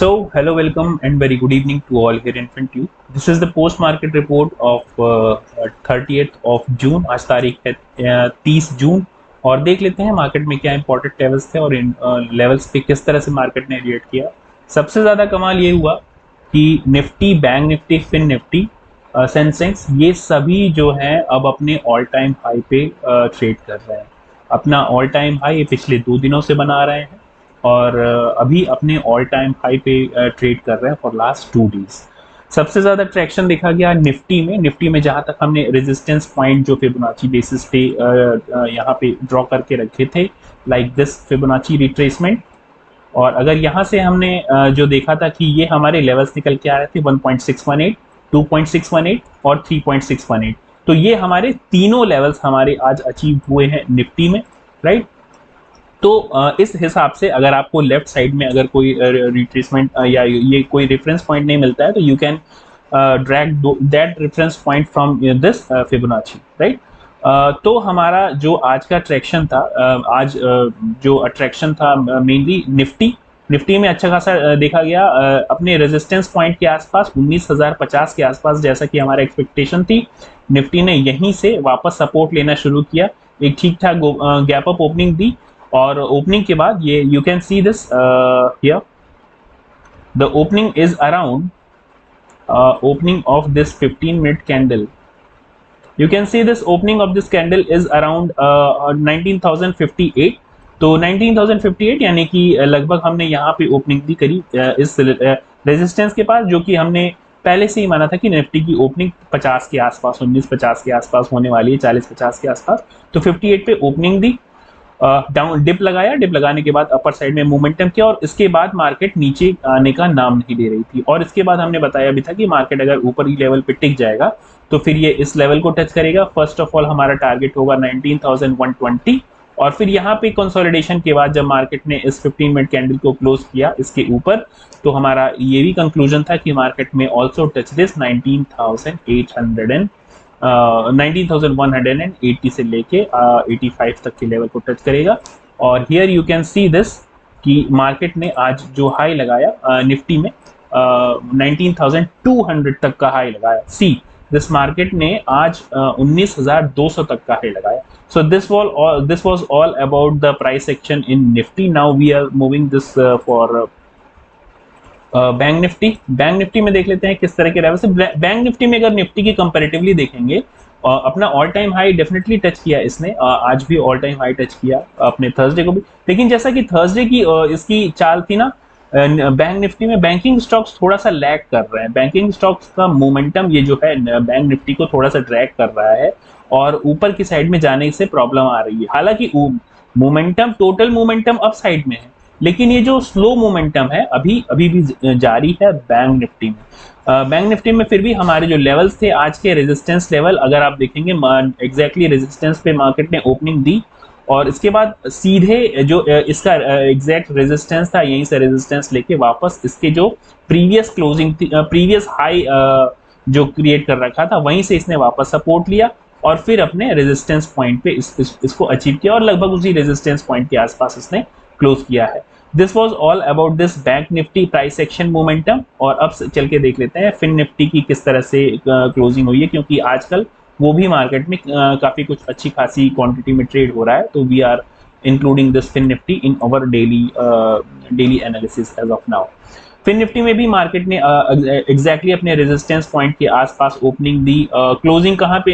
Hello, welcome, and very good evening to all here in front you. This is the post market report of 30th of June. आज तारीख है 30 जून और देख लेते हैं market में क्या इंपॉर्टेंट लेवल्स थे और इन लेवल्स पे किस तरह से मार्केट ने रिएक्ट किया। सबसे ज़्यादा कमाल ये हुआ कि Nifty, bank Nifty, fin Nifty, Sensex, ये सभी जो हैं अब अपने ऑल टाइम हाई पे ट्रेड कर रहे हैं। अपना ऑल टाइम हाई पिछले 2 दिनों से बना रहे हैं और अभी अपने ऑल टाइम हाई पे ट्रेड कर रहे हैं फॉर लास्ट 2 डेज। सबसे ज़्यादा ट्रैक्शन देखा गया निफ्टी में जहां तक हमने रेजिस्टेंस पॉइंट जो फिबोनाची बेसिस पे यहाँ पे ड्रॉ करके रखे थे, लाइक दिस फिबोनाची रिट्रेसमेंट। और अगर यहाँ से हमने जो देखा था कि ये हमारे लेवल्स निकल के आ रहे थे 1.618, 2.618 और 3.618, तो ये हमारे तीनों लेवल्स हमारे आज अचीव हुए हैं निफ्टी में, राइट। तो इस हिसाब से अगर आपको लेफ्ट साइड में अगर कोई रिट्रेसमेंट या ये कोई रेफरेंस पॉइंट नहीं मिलता है तो you can drag that reference point from this Fibonacci, right. तो हमारा जो आज का ट्रैक्शन था, आज जो अट्रैक्शन था मेनली निफ्टी में अच्छा खासा देखा गया अपने रेजिस्टेंस पॉइंट के आसपास 19,050 के आसपास, जैसा कि हमारा एक्सपेक्टेशन थी। निफ्टी ने यहीं से वापस सपोर्ट लेना शुरू किया, एक ठीक ठाक गैप अप ओपनिंग दी और ओपनिंग के बाद ये you can see this here the opening is around opening of this 15-minute candle. You can see this opening of this candle is around 19,058. तो 19,058 यानी कि लगभग हमने यहाँ पे ओपनिंग भी करी इस रेजिस्टेंस के पास, जो कि हमने पहले से ही माना था कि निफ्टी की ओपनिंग 50 के आसपास, 1950 के आसपास होने वाली है, 40-50 के आसपास। तो 58 पे ओपनिंग दी, डाउन डिप लगाया, डिप लगाने के बाद अपर साइड में मोमेंटम किया और इसके बाद मार्केट नीचे आने का नाम नहीं ले रही थी। और इसके बाद हमने बताया भी था कि मार्केट अगर ऊपर ही लेवल पे टिक जाएगा तो फिर ये इस लेवल को टच करेगा। फर्स्ट ऑफ ऑल हमारा टारगेट होगा 19,120 और फिर यहाँ पे कंसोलिडेशन के बाद जब मार्केट ने इस 15 मिनट कैंडल को क्लोज किया इसके ऊपर, तो हमारा ये भी कंक्लूजन था कि मार्केट में ऑल्सो टच दिस 19,180 से लेके 85 तक के लेवल को टच करेगा। और here you can see this कि मार्केट ने आज जो हाई लगाया निफ्टी में 19,200 तक का हाई लगाया। सी दिस मार्केट ने आज 19,200 तक का हाई लगाया। So this was all about the price action in Nifty. Now we are moving this for bank Nifty में देख लेते हैं किस तरह के लेवल से। बैंक निफ्टी में अगर निफ्टी की कंपैरेटिवली देखेंगे, अपना all time high definitely touch किया इसने, आज भी ऑल टाइम हाई टच किया अपने थर्सडे को भी। लेकिन जैसा कि थर्सडे की इसकी चाल थी ना, बैंक निफ्टी में बैंकिंग स्टॉक्स थोड़ा सा लैग कर रहे हैं। बैंकिंग स्टॉक्स का मोमेंटम ये जो है बैंक निफ्टी को थोड़ा सा ड्रैग कर रहा है और ऊपर की साइड में जाने से प्रॉब्लम आ रही है। हालांकि momentum, total momentum up side में है, लेकिन ये जो स्लो मोमेंटम है अभी भी जारी है बैंक निफ्टी में। बैंक निफ्टी में फिर भी हमारे जो लेवल्स थे आज के रेजिस्टेंस लेवल, अगर आप देखेंगे एग्जैक्टली रेजिस्टेंस पे मार्केट ने ओपनिंग दी और इसके बाद सीधे जो इसका एग्जैक्ट रेजिस्टेंस था यहीं से रेजिस्टेंस लेके वापस इसके जो प्रीवियस क्लोजिंग थी, प्रीवियस हाई जो क्रिएट कर रखा था वहीं से इसने वापस सपोर्ट लिया और फिर अपने रेजिस्टेंस पॉइंट पे इसको अचीव किया और लगभग उसी रेजिस्टेंस पॉइंट के आसपास इसने क्लोज किया है। This was all about this bank Nifty price action momentum. और अब चल के देख लेते हैं फिन निफ्टी की किस तरह से क्लोजिंग हुई है, क्योंकि आजकल वो भी मार्केट में काफी कुछ अच्छी खासी क्वांटिटी में ट्रेड हो रहा है। तो we are including this fin Nifty in our daily analysis as of now. Fin Nifty में भी मार्केट ने एग्जैक्टली अपने रेजिस्टेंस पॉइंट के आसपास ओपनिंग दी। क्लोजिंग कहाँ पे,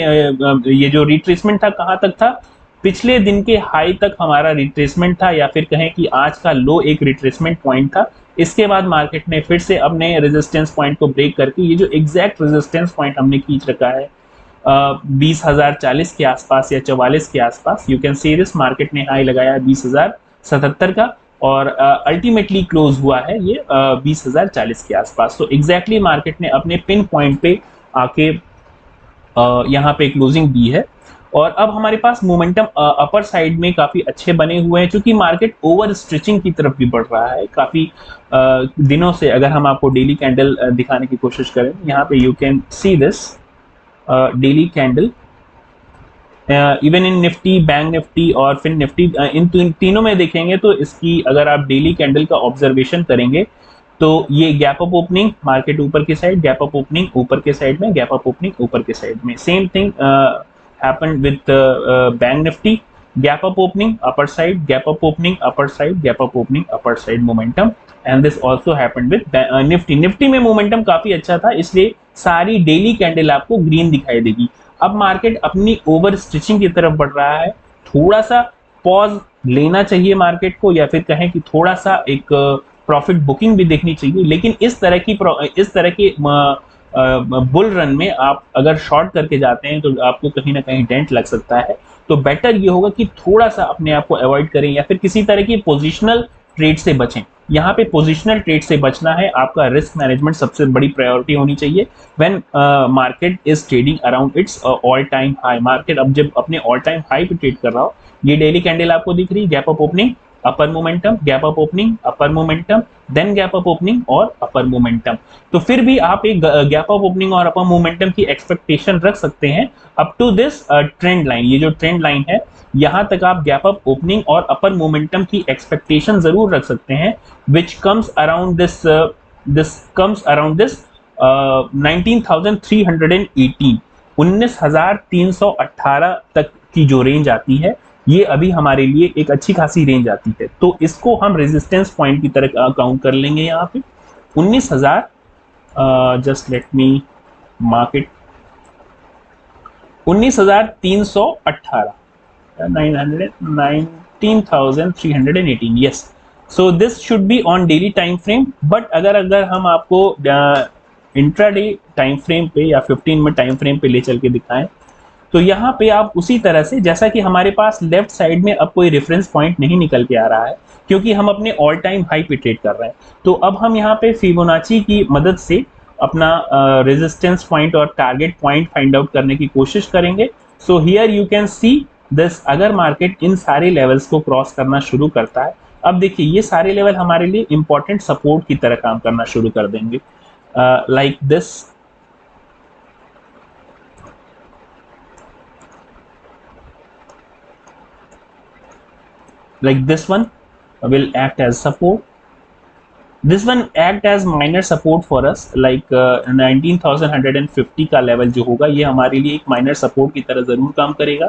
ये जो रिट्रेसमेंट था कहाँ तक था, पिछले दिन के हाई तक हमारा रिट्रेसमेंट था, या फिर कहें कि आज का लो एक रिट्रेसमेंट पॉइंट था। इसके बाद मार्केट ने फिर से अपने रेजिस्टेंस पॉइंट को ब्रेक करके ये जो एग्जैक्ट रेजिस्टेंस पॉइंट हमने खींच रखा है 20,040 के आसपास या 44 के आसपास, you can see this, market ने हाई लगाया 20,077 का और अल्टीमेटली क्लोज हुआ है ये 20,040 के आसपास। तो एग्जैक्टली मार्केट ने अपने पिन पॉइंट पे आके यहाँ पे क्लोजिंग दी है। और अब हमारे पास मोमेंटम अपर साइड में काफी अच्छे बने हुए हैं, क्योंकि मार्केट ओवर स्ट्रेचिंग की तरफ भी बढ़ रहा है काफी दिनों से। अगर हम आपको डेली कैंडल दिखाने की कोशिश करें, यहाँ पे you can see this daily candle even in Nifty, bank Nifty और फिन निफ्टी, इन तीनों में देखेंगे तो इसकी अगर आप डेली कैंडल का ऑब्जर्वेशन करेंगे तो ये गैप अप ओपनिंग, मार्केट ऊपर की साइड, गैप अप ओपनिंग ऊपर के साइड में, गैप अप ओपनिंग ऊपर के साइड में। Same thing happened with bank Nifty, gap up opening upper side, gap up opening upper side, gap up opening upper side momentum, and this also happened with nifty में momentum काफी अच्छा था, इसलिए सारी daily candle आपको green दिखाई देगी। अब मार्केट अपनी ओवर स्टिचिंग की तरफ बढ़ रहा है, थोड़ा सा पॉज लेना चाहिए मार्केट को, या फिर कहें कि थोड़ा सा एक प्रॉफिट बुकिंग भी देखनी चाहिए। लेकिन इस तरह की बुल रन में आप अगर शॉर्ट करके जाते हैं तो आपको कहीं ना कहीं डेंट लग सकता है। तो बेटर ये होगा कि थोड़ा सा अपने आप को अवॉइड करें, या फिर किसी तरह की पोजिशनल ट्रेड से बचें। यहाँ पे पोजिशनल ट्रेड से बचना है, आपका रिस्क मैनेजमेंट सबसे बड़ी प्रायोरिटी होनी चाहिए। When market is trading around its all time high, market अब जब अपने ऑल टाइम हाई पे ट्रेड कर रहा हो, ये डेली कैंडल आपको दिख रही है, gap up opening, upper momentum, gap up opening, upper momentum, then gap up opening और अपर मोमेंटम। तो फिर भी आप एक गैप अप ओपनिंग और अपर मोमेंटम की एक्सपेक्टेशन रख सकते हैं up to this trend line. ये जो ट्रेंड लाइन है, यहां तक आप गैप अप ओपनिंग और अपर मोमेंटम की एक्सपेक्टेशन जरूर रख सकते हैं, विच कम्स अराउंड दिस 19,318, 19,318 तक की जो रेंज आती है, ये अभी हमारे लिए एक अच्छी खासी रेंज आती है। तो इसको हम रेजिस्टेंस पॉइंट की तरह काउंट कर लेंगे। यहाँ पे 19,000, just let me mark it, 19,318, 19,318, yes. So this should be on daily time frame. But अगर हम आपको इंट्राडे टाइम फ्रेम पे या 15 मिनट टाइम फ्रेम पे ले चल के दिखाएं, तो यहाँ पे आप उसी तरह से, जैसा कि हमारे पास लेफ्ट साइड में अब कोई रेफरेंस पॉइंट नहीं निकल के आ रहा है, क्योंकि हम अपने ऑल टाइम हाई पे ट्रेड कर रहे हैं। तो अब हम यहाँ पे फिबोनाची की मदद से अपना रेजिस्टेंस पॉइंट और टारगेट पॉइंट फाइंड आउट करने की कोशिश करेंगे। So here you can see this, अगर मार्केट इन सारे लेवल्स को क्रॉस करना शुरू करता है, अब देखिए ये सारे लेवल हमारे लिए इंपॉर्टेंट सपोर्ट की तरह काम करना शुरू कर देंगे, like this, like this one will act as support, this one act as minor support for us, like 19,150 का लेवल जो होगा, ये हमारे लिए एक माइनर सपोर्ट की तरह जरूर काम करेगा।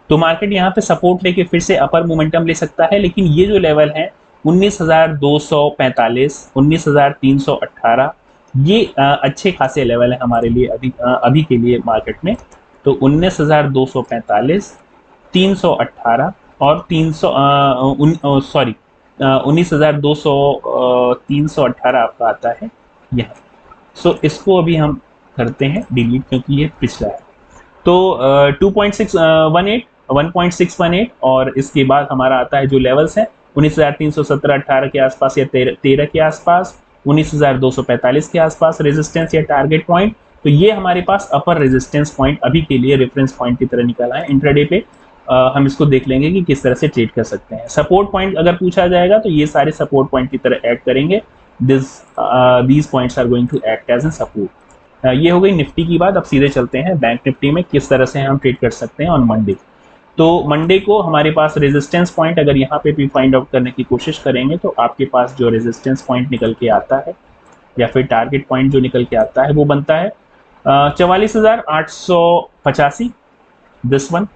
तो मार्केट यहाँ पे सपोर्ट लेके फिर से अपर मोमेंटम ले सकता है। लेकिन ये जो लेवल है 19,245, 19,318, ये अच्छे खासे लेवल है हमारे लिए अभी के लिए मार्केट में। तो 19,245, 318 और 19,200, 318 आपका आता है यहाँ। सो इसको अभी हम करते हैं डिलीट, क्योंकि ये पिछला है। तो 2.618, 1.618, और इसके बाद हमारा आता है जो लेवल्स हैं 19,317, 18 के आसपास या 13 के आसपास, 19,245 के आसपास रेजिस्टेंस या टारगेट पॉइंट। तो ये हमारे पास अपर रेजिस्टेंस पॉइंट अभी के लिए रेफरेंस पॉइंट की तरह निकला है। इंट्राडे पे हम इसको देख लेंगे कि किस तरह से ट्रेड कर सकते हैं। सपोर्ट पॉइंट अगर पूछा जाएगा तो ये सारे सपोर्ट पॉइंट की तरह ऐड करेंगे। These points are going to act as an support. ये हो गई निफ्टी की बात। अब सीधे चलते हैं बैंक निफ्टी में किस तरह से हम ट्रेड कर सकते हैं ऑन मंडे। तो मंडे को हमारे पास रेजिस्टेंस पॉइंट अगर यहाँ पे भी फाइंड आउट करने की कोशिश करेंगे, तो आपके पास जो रेजिस्टेंस पॉइंट निकल के आता है या फिर टारगेट पॉइंट जो निकल के आता है वो बनता है 44,885, दिस वन,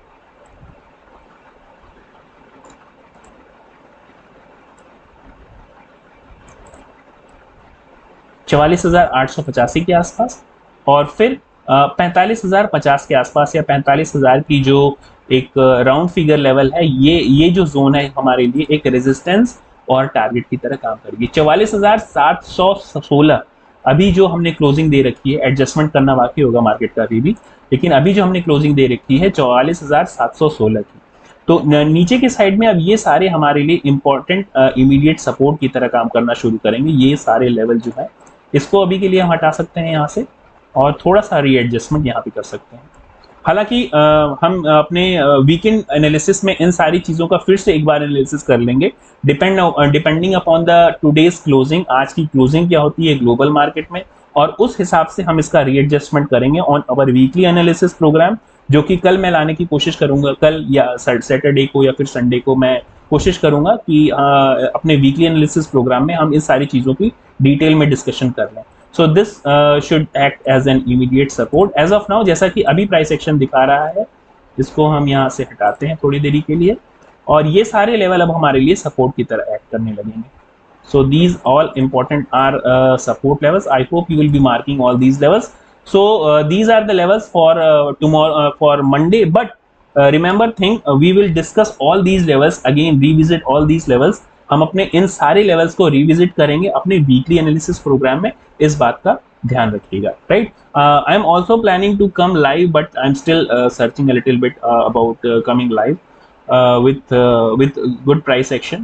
44,885 के आसपास, और फिर 45,050 के आसपास या 45,000 की जो एक राउंड फिगर लेवल है, ये जो जोन है हमारे लिए एक रेजिस्टेंस और टारगेट की तरह काम करेगी। 44,716 अभी जो हमने क्लोजिंग दे रखी है, एडजस्टमेंट करना बाकी होगा मार्केट का अभी भी, लेकिन अभी जो हमने क्लोजिंग दे रखी है 44,716 की। तो नीचे के साइड में अब ये सारे हमारे लिए इंपॉर्टेंट इमीडिएट सपोर्ट की तरह काम करना शुरू करेंगे। ये सारे लेवल जो है इसको अभी के लिए हम हटा सकते हैं यहाँ से, और थोड़ा सा रीएडजस्टमेंट यहाँ पे कर सकते हैं। हालांकि हम अपने वीकेंड एनालिसिस में इन सारी चीज़ों का फिर से एक बार एनालिसिस कर लेंगे, depending upon the today's closing, आज की क्लोजिंग क्या होती है ग्लोबल मार्केट में, और उस हिसाब से हम इसका रीएडजस्टमेंट करेंगे on our weekly analysis programme, जो कि कल मैं लाने की कोशिश करूंगा। कल या सैटरडे को या फिर संडे को मैं कोशिश करूंगा कि अपने वीकली एनालिसिस प्रोग्राम में हम इस सारी चीज़ों की डिटेल में डिस्कशन कर लें. So this should act as an immediate support as of now. जैसा कि अभी प्राइस एक्शन दिखा रहा है, इसको हम यहाँ से हटाते हैं थोड़ी देरी के लिए, और ये सारे लेवल अब हमारे लिए सपोर्ट की तरह एक्ट करने लगेंगे. So these all important are support levels. I hope you will be marking all these levels. So these are the levels for tomorrow, for Monday. But remember thing, we will discuss all these levels again, revisit all these levels. हम अपने इन सारे levels को revisit करेंगे अपने weekly analysis programme में. इस बात का ध्यान रखिएगा, right. I am also planning to come live, but I am still searching a little bit about coming live with good price action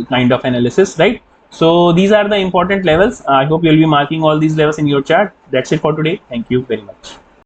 kind of analysis, right? So these are the important levels. I hope you'll be marking all these levels in your chart. That's it for today. Thank you very much.